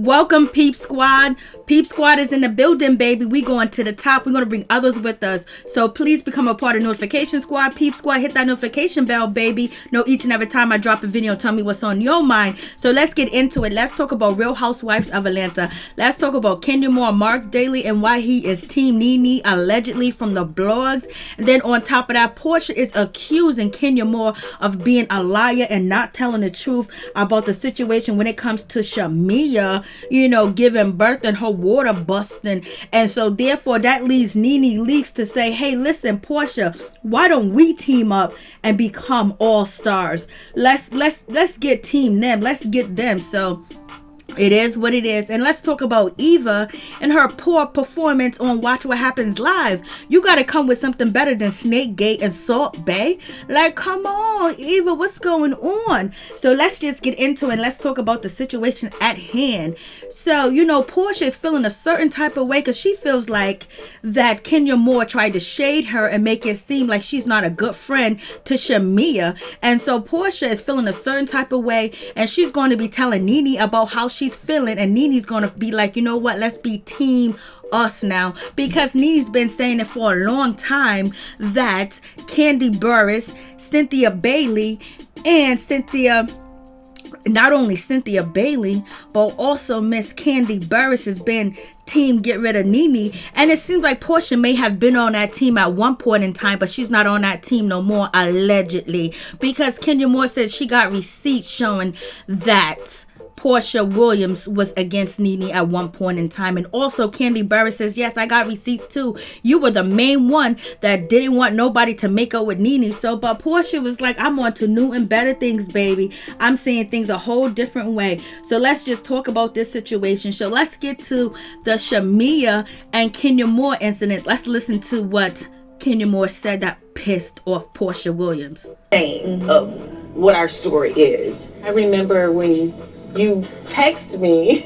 Welcome, Peep Squad. Peep Squad is in the building, baby. We going to the top. We're going to bring others with us. So please become a part of Notification Squad. Peep Squad, hit that notification bell, baby. Know each and every time I drop a video, tell me what's on your mind. So let's get into it. Let's talk about Real Housewives of Atlanta. Let's talk about Kenya Moore, Marc Daly, and why he is Team NeNe, allegedly, from the blogs. And then on top of that, Porsha is accusing Kenya Moore of being a liar and not telling the truth about the situation when it comes to Shamia, giving birth and her water busting. And so therefore that leads NeNeLeakes to say, hey, listen, Porsha, why don't we team up and become all stars? Let's get team them. Let's get them. So it is what it is. And let's talk about Eva and her poor performance on Watch What Happens Live. You got to come with something better than Snakegate and Salt Bay. Like, come on, Eva, what's going on? So let's just get into it and let's talk about the situation at hand. So, Porsha is feeling a certain type of way because she feels like that Kenya Moore tried to shade her and make it seem like she's not a good friend to Shamia. And so Porsha is feeling a certain type of way, and she's going to be telling NeNe about how she's feeling, and NeNe's going to be like, you know what, let's be team us now, because NeNe's been saying it for a long time that Kandi Burruss, Cynthia Bailey, and not only Cynthia Bailey, but also Miss Kandi Burruss has been team get rid of NeNe. And it seems like Porsha may have been on that team at one point in time, but she's not on that team no more, allegedly, because Kenya Moore said she got receipts showing that Porsha Williams was against NeNe at one point in time. And also Kandi Burruss says, yes, I got receipts too. You were the main one that didn't want nobody to make up with NeNe. So, but Porsha was like, I'm on to new and better things, baby. I'm seeing things a whole different way. So let's just talk about this situation. So let's get to the Shamia and Kenya Moore incidents. Let's listen to what Kenya Moore said that pissed off Porsha Williams. Of what our story is. I remember when you text me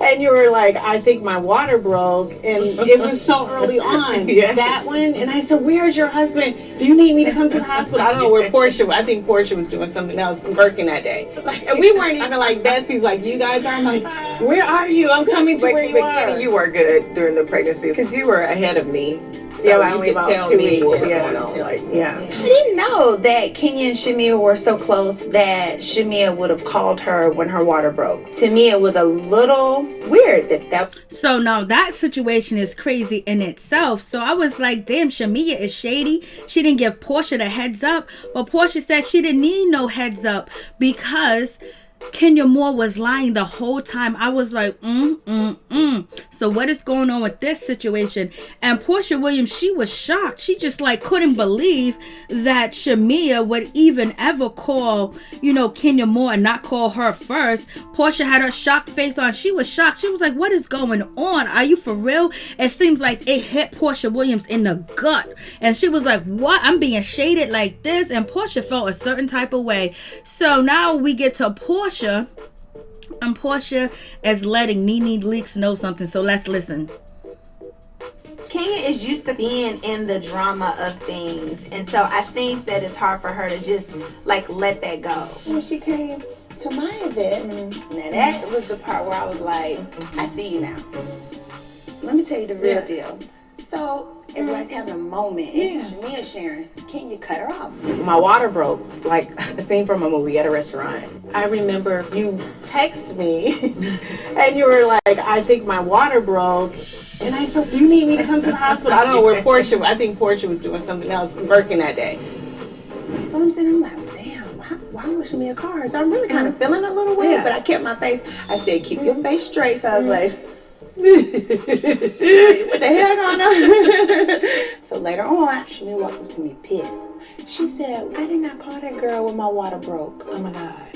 and you were like, I think my water broke, and it was so early on. Yes. That one. And I said, where's your husband? Do you need me to come to the hospital? I don't know where Porsha was. I think Porsha was doing something else, working that day. And we weren't even like besties like you guys are. I'm like, where are you? I'm coming to where you are. Kenny, you were good during the pregnancy because you were ahead of me. So yeah, you could tell me what's going on. I didn't know that Kenya and Shamia were so close that Shamia would have called her when her water broke. To me, it was a little weird that. So now that situation is crazy in itself. So I was like, damn, Shamia is shady. She didn't give Porsha the heads up. But Porsha said she didn't need no heads up because Kenya Moore was lying the whole time. I was like, So what is going on with this situation? And Porsha Williams, she was shocked. She just couldn't believe that Shamia would even ever call, Kenya Moore and not call her first. Porsha had her shocked face on. She was shocked. She was like, what is going on? Are you for real? It seems like it hit Porsha Williams in the gut. And she was like, what? I'm being shaded like this? And Porsha felt a certain type of way. So now we get to Porsha. And Porsha is letting NeNeLeakes know something. So let's listen. Kenya is used to being in the drama of things. And so I think that it's hard for her to just let that go. When she came to my event, now that was the part where I was like, I see you now. Let me tell you the real deal. So everybody's having a moment, and Shamia sharing. Can you cut her off? My water broke, like a scene from a movie at a restaurant. I remember you text me and you were like, I think my water broke. And I said, you need me to come to the hospital? I don't know where Porsha was. I think Porsha was doing something else, working that day. So I'm sitting, I'm like, damn, why was Shamia car? So I'm really kind of feeling a little weird, but I kept my face. I said, keep your face straight. So I was like, what the hell going on? So later on, Shamia walked up to me pissed. She said, I did not call that girl when my water broke. Oh my God.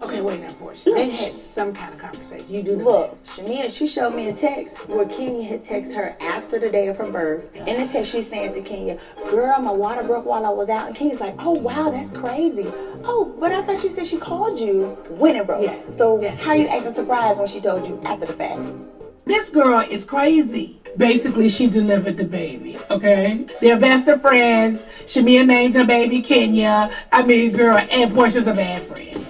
Okay, wait now, Porsha. They had some kind of conversation. You do know. Look, Shamia, she showed me a text where Kenya had texted her after the day of her birth. In the text, she's saying to Kenya, girl, my water broke while I was out. And Kenya's like, oh, wow, that's crazy. Oh, but I thought she said she called you when it broke. Yeah. So how are you acting surprised when she told you after the fact? This girl is crazy. Basically, she delivered the baby, okay? They're best of friends. Shamia named her baby Kenya. I mean, girl, and Porsha's a bad friend.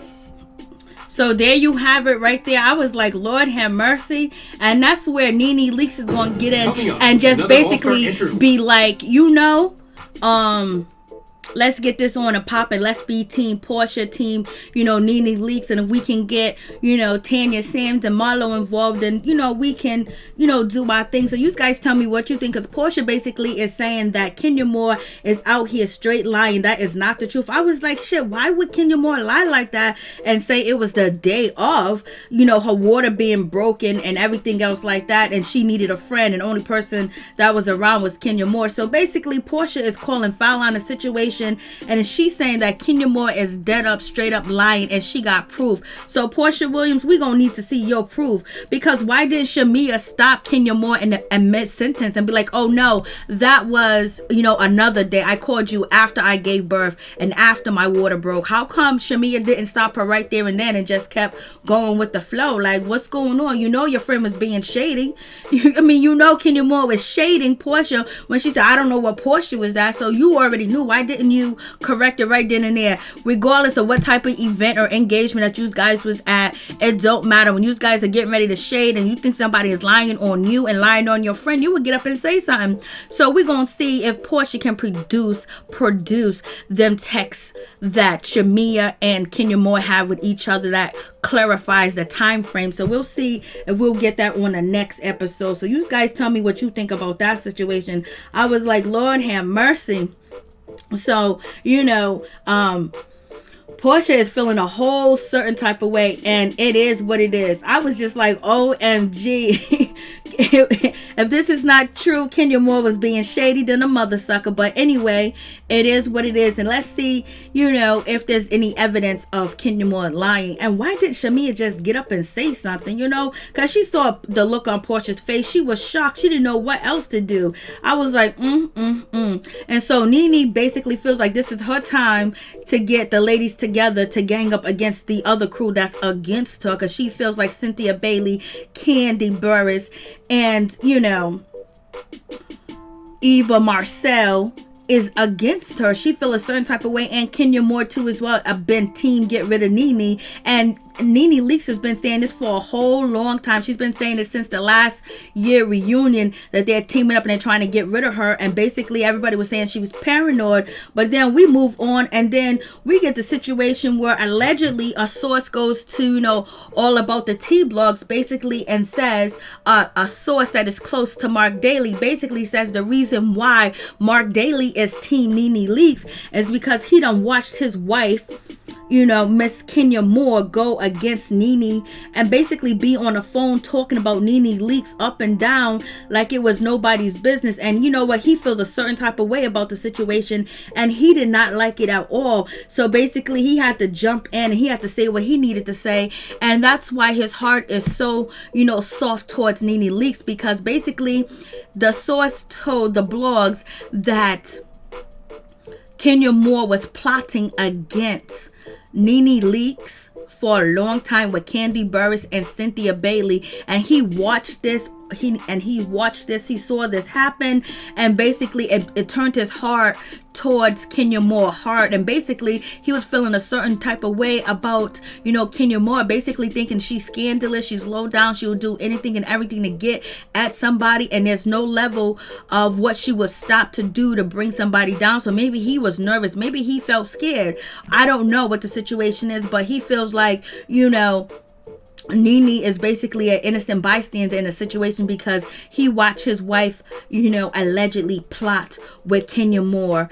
So there you have it right there. I was like, Lord have mercy. And that's where NeNeLeakes is going to get in and just basically be like, let's get this on and pop and let's be team Porsha, team, NeNeLeakes. And if we can get, Tanya Sams and Marlo involved, and, we can, do our thing. So you guys tell me what you think, because Porsha basically is saying that Kenya Moore is out here straight lying. That is not the truth. I was like, shit, why would Kenya Moore lie like that and say it was the day of, her water being broken and everything else like that, and she needed a friend, and the only person that was around was Kenya Moore. So basically Porsha is calling foul on the situation, and she's saying that Kenya Moore is dead up, straight up lying, and she got proof. So Porsha Williams, we gonna need to see your proof, because why didn't Shamia stop Kenya Moore in the mid-sentence and be like, oh no, that was, another day. I called you after I gave birth and after my water broke. How come Shamia didn't stop her right there and then and just kept going with the flow? Like, what's going on? Your friend was being shady. Kenya Moore was shading Porsha when she said, I don't know what Porsha was at. So you already knew. Why didn't you correct it right then and there? Regardless of what type of event or engagement that you guys was at, it don't matter. When you guys are getting ready to shade and you think somebody is lying on you and lying on your friend, you would get up and say something. So we're gonna see if Porsha can produce them texts that Shamia and Kenya Moore have with each other that clarifies the time frame. So we'll see if we'll get that on the next episode. So you guys tell me what you think about that situation. I was like, Lord have mercy. So, Porsha is feeling a whole certain type of way, and it is what it is. I was just like, OMG. If this is not true, Kenya Moore was being shady than a mother sucker. But anyway, it is what it is. And let's see, if there's any evidence of Kenya Moore lying. And why did Shamia just get up and say something, because she saw the look on Porsha's face. She was shocked. She didn't know what else to do. I was like, And so NeNe basically feels like this is her time to get the ladies together to gang up against the other crew that's against her, because she feels like Cynthia Bailey, Kandi Burruss, and Eva Marcel is against her. She feels a certain type of way, and Kenya Moore too as well. I've been team get rid of NeNe, and NeNeLeakes has been saying this for a whole long time. She's been saying it since the last year reunion that they're teaming up and they're trying to get rid of her, and basically everybody was saying she was paranoid. But then we move on, and then we get the situation where allegedly a source goes to all about the T blogs basically and says a source that is close to Marc Daly basically says the reason why Marc Daly is team NeNeLeakes is because he done watched his wife, Miss Kenya Moore, go against NeNe and basically be on the phone talking about NeNeLeakes up and down like it was nobody's business. And you know what? He feels a certain type of way about the situation, and he did not like it at all. So basically he had to jump in and he had to say what he needed to say. And that's why his heart is so, soft towards NeNeLeakes, because basically the source told the blogs that Kenya Moore was plotting against NeNeLeakes for a long time with Kandi Burruss and Cynthia Bailey, and he watched this. He saw this happen, and basically it turned his heart towards Kenya Moore hard, and basically he was feeling a certain type of way about Kenya Moore, basically thinking she's scandalous, she's low down, she will do anything and everything to get at somebody, and there's no level of what she would stop to do to bring somebody down. So maybe he was nervous, maybe he felt scared. I don't know what the situation is, but he feels like NeNe is basically an innocent bystander in a situation because he watched his wife, allegedly plot with Kenya Moore.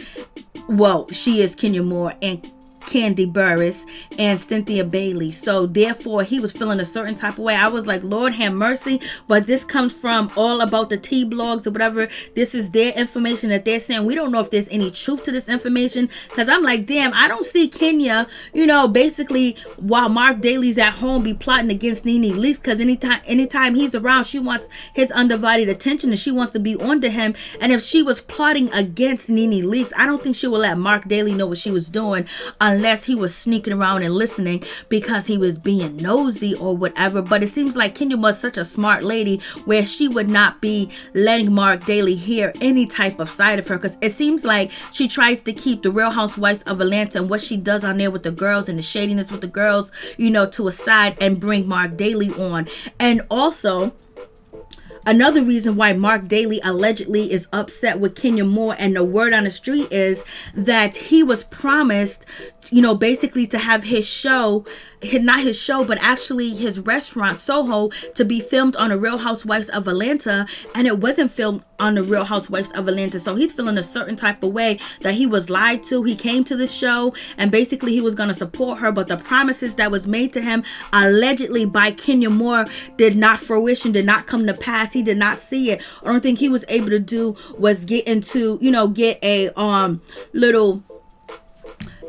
Well, she is Kenya Moore and Kandi Burruss and Cynthia Bailey. So therefore he was feeling a certain type of way. I was like, Lord have mercy. But this comes from all about the T blogs or whatever. This is their information that they're saying. We don't know if there's any truth to this information, because I'm like, damn, I don't see Kenya, basically while Marc Daly's at home be plotting against NeNeLeakes, because anytime he's around, she wants his undivided attention and she wants to be onto him. And if she was plotting against NeNeLeakes, I don't think she would let Marc Daly know what she was doing unless unless he was sneaking around and listening because he was being nosy or whatever. But it seems like Kenya was such a smart lady where she would not be letting Marc Daly hear any type of side of her, because it seems like she tries to keep the Real Housewives of Atlanta and what she does on there with the girls and the shadiness with the girls, you know, to a side and bring Marc Daly on. And also, another reason why Marc Daly allegedly is upset with Kenya Moore, and the word on the street is that he was promised, you know, basically to have his show, not his show, but actually his restaurant, Soho, to be filmed on the Real Housewives of Atlanta, and it wasn't filmed on the Real Housewives of Atlanta. So he's feeling a certain type of way that he was lied to. He came to the show and basically he was going to support her, but the promises that was made to him allegedly by Kenya Moore did not fruition, did not come to pass. He did not see it. The only thing he was able to do was get into, you know, get a little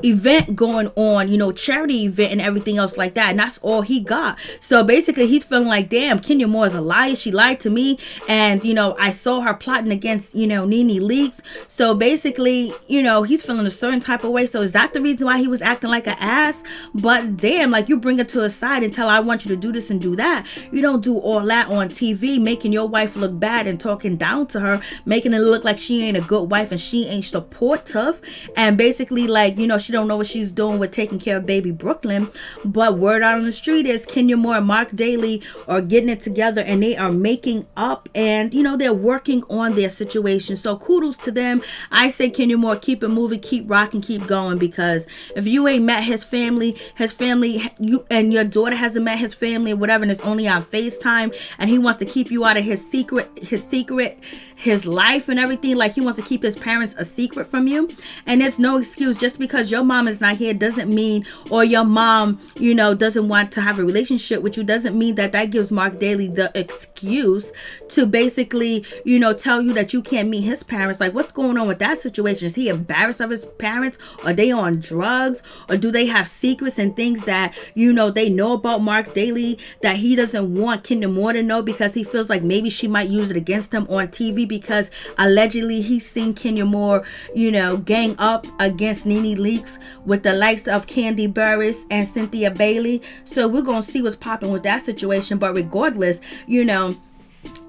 event going on, you know, charity event and everything else like that, and that's all he got. So basically he's feeling like, damn, Kenya Moore is a liar. She lied to me, and you know, I saw her plotting against, you know, NeNeLeakes. So basically, you know, he's feeling a certain type of way. So is that the reason why he was acting like an ass? But damn, like, you bring her to a side and tell her, I want you to do this and do that. You don't do all that on TV, making your wife look bad and talking down to her, making it look like she ain't a good wife and she ain't supportive, and basically, like, you know, she don't know what she's doing with taking care of baby Brooklyn. But word out on the street is Kenya Moore and Marc Daly are getting it together, and they are making up, and you know, they're working on their situation. So kudos to them. I say, Kenya Moore, keep it moving, keep rocking, keep going, because if you ain't met his family, you and your daughter hasn't met his family or whatever, and it's only on FaceTime, and he wants to keep you out of his his life and everything, like he wants to keep his parents a secret from you. And it's no excuse. Just because your mom is not here doesn't mean, or your mom, you know, doesn't want to have a relationship with you, doesn't mean that gives Marc Daly the excuse to basically, you know, tell you that you can't meet his parents. Like, what's going on with that situation? Is he embarrassed of his parents? Are they on drugs? Or do they have secrets and things that, you know, they know about Marc Daly that he doesn't want Kenya Moore to know, because he feels like maybe she might use it against him on TV, because allegedly he's seen Kenya Moore, you know, gang up against NeNeLeakes with the likes of Kandi Burris and Cynthia Bailey. So we're going to see what's popping with that situation. But regardless, you know,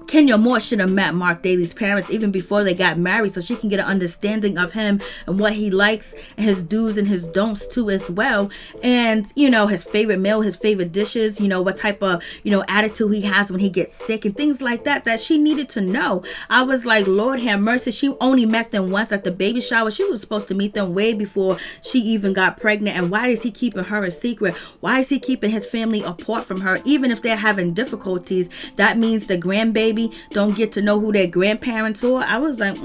Kenya Moore should have met Marc Daly's parents even before they got married, so she can get an understanding of him and what he likes and his do's and his don'ts too as well. And, you know, his favorite meal, his favorite dishes, you know, what type of, you know, attitude he has when he gets sick and things like that, that she needed to know. I was like, Lord have mercy. She only met them once at the baby shower. She was supposed to meet them way before she even got pregnant. And why is he keeping her a secret? Why is he keeping his family apart from her? Even if they're having difficulties, that means the grandbaby don't get to know who their grandparents are. I was like,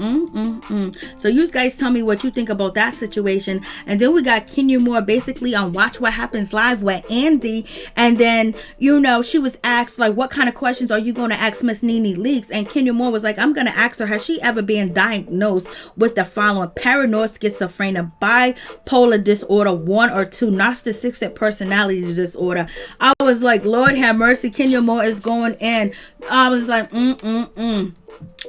So you guys tell me what you think about that situation. And then we got Kenya Moore basically on Watch What Happens Live with Andy. And then, you know, she was asked, like, what kind of questions are you going to ask Miss NeNeLeakes? And Kenya Moore was like, I'm going to ask her, has she ever been diagnosed with the following: paranoid schizophrenia, bipolar disorder 1 or 2, narcissistic personality disorder? I was like, Lord have mercy. Kenya Moore is going in. I was like,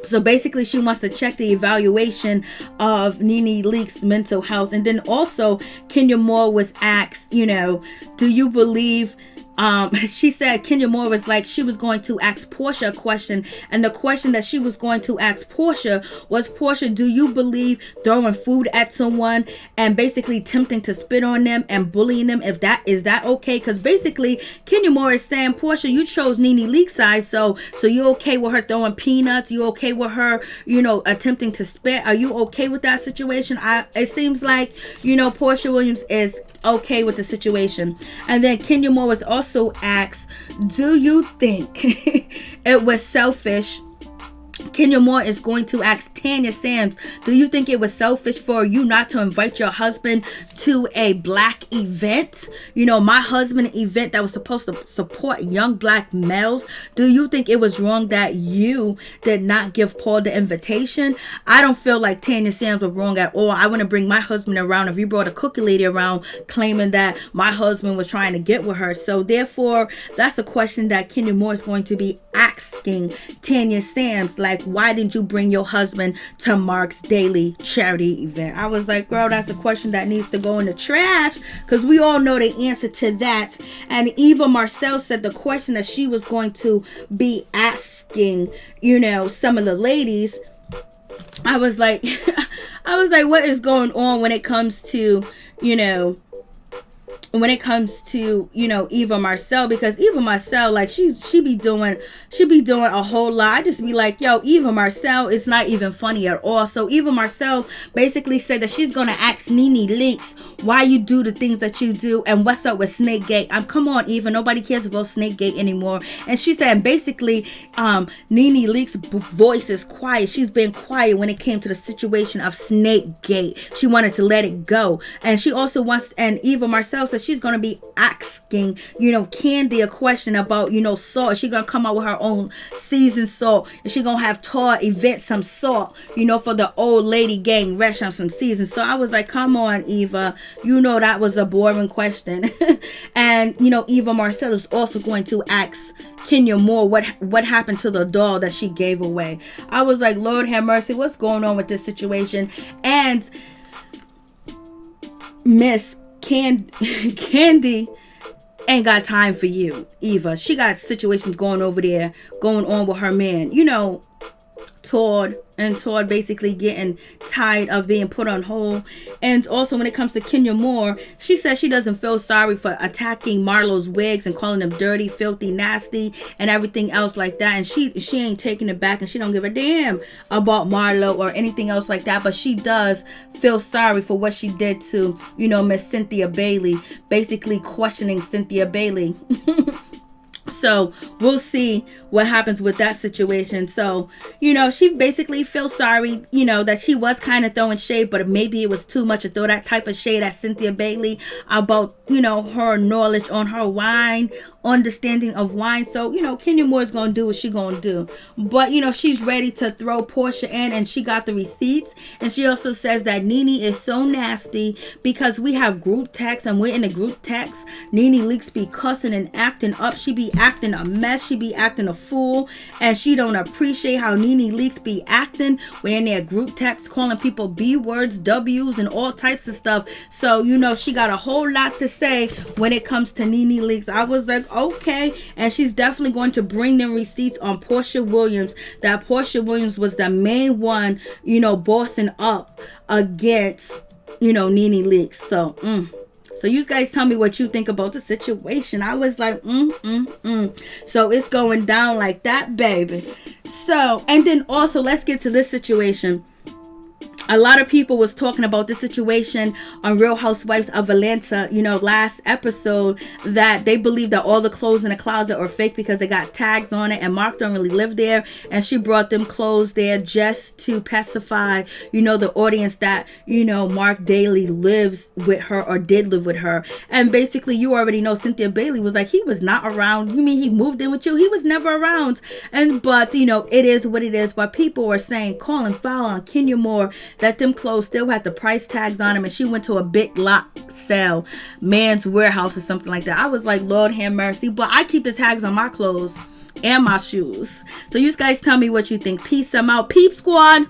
So basically she wants to check the evaluation of NeNeLeakes' mental health. And then also Kenya Moore was asked, you know, do you believe she said Kenya Moore was like, she was going to ask Porsha a question, and the question that she was going to ask Porsha was, Porsha, do you believe throwing food at someone and basically tempting to spit on them and bullying them, is that okay? Because basically Kenya Moore is saying, Porsha, you chose NeNeLeakes' side, so you okay with her throwing peanuts? You okay with her, you know, attempting to spit? Are you okay with that situation? It seems like, you know, Porsha Williams is okay with the situation. And then Kenya Moore was also asked, do you think it was selfish? Kenya Moore is going to ask Tanya Sams, do you think it was selfish for you not to invite your husband to a black event? You know, my husband event that was supposed to support young black males. Do you think it was wrong that you did not give Paul the invitation? I don't feel like Tanya Sams was wrong at all. I want to bring my husband around if you brought a cookie lady around claiming that my husband was trying to get with her. So therefore, that's a question that Kenya Moore is going to be asked asking Tanya Sams, like, why didn't you bring your husband to Marc's daily charity event? I was like, girl, that's a question that needs to go in the trash, because we all know the answer to that. And Eva Marcel said the question that she was going to be asking, you know, some of the ladies. I was like, what is going on when it comes to, you know, Eva Marcel? Because Eva Marcel, like, she be doing a whole lot. I just be like, yo, Eva Marcel is not even funny at all. So Eva Marcel basically said that she's gonna ask NeNeLeakes why you do the things that you do and what's up with Snakegate. Come on, Eva, nobody cares about Snakegate anymore. And she said basically NeNeLeakes' voice is quiet. She's been quiet when it came to the situation of Snakegate. She wanted to let it go. And she also wants, and Eva Marcel said she's going to be asking, you know, Kandi a question about, you know, salt. She's going to come out with her own seasoned salt. And she's going to have Todd event some salt, you know, for the old lady gang restaurant, some seasoned. So I was like, come on, Eva. You know, that was a boring question. And, you know, Eva Marcel is also going to ask Kenya Moore what happened to the doll that she gave away. I was like, Lord have mercy, what's going on with this situation? And Miss Kandi ain't got time for you, Eva. She got situations going on with her man, you know, Todd basically getting tired of being put on hold. And also when it comes to Kenya Moore, she says she doesn't feel sorry for attacking Marlo's wigs and calling them dirty, filthy, nasty, and everything else like that. And she ain't taking it back, and she don't give a damn about Marlo or anything else like that. But she does feel sorry for what she did to, you know, Miss Cynthia Bailey, basically questioning Cynthia Bailey. So we'll see what happens with that situation. So, you know, she basically feels sorry, you know, that she was kind of throwing shade, but maybe it was too much to throw that type of shade at Cynthia Bailey about, you know, her knowledge on her wine, understanding of wine. So, you know, Kenya Moore is going to do what she going to do. But, you know, she's ready to throw Porsha in, and she got the receipts. And she also says that NeNe is so nasty because we have group text, and we're in the group text. NeNeLeakes be cussing and acting up. She be acting a mess. She be acting a fool, and she don't appreciate how NeNeLeakes be acting when in their group text, calling people B words, W's, and all types of stuff. So, you know, she got a whole lot to say when it comes to NeNeLeakes. I was like, okay. And she's definitely going to bring them receipts on Porsha Williams, that Porsha Williams was the main one, you know, bossing up against, you know, NeNeLeakes. So you guys tell me what you think about the situation. I was like, So it's going down like that, baby. So, and then also, let's get to this situation. A lot of people was talking about this situation on Real Housewives of Atlanta, you know, last episode, that they believe that all the clothes in the closet are fake because they got tags on it, and Marc don't really live there, and she brought them clothes there just to pacify, you know, the audience that, you know, Marc daily lives with her or did live with her. And basically, you already know Cynthia Bailey was like, he was not around. You mean he moved in with you? He was never around. But you know, it is what it is. But people were saying, calling foul on Kenya Moore, that them clothes still had the price tags on them, and she went to a big lot sale, Man's Warehouse or something like that. I was like, Lord have mercy. But I keep the tags on my clothes and my shoes. So you guys tell me what you think. Peace. I'm out. Peep Squad.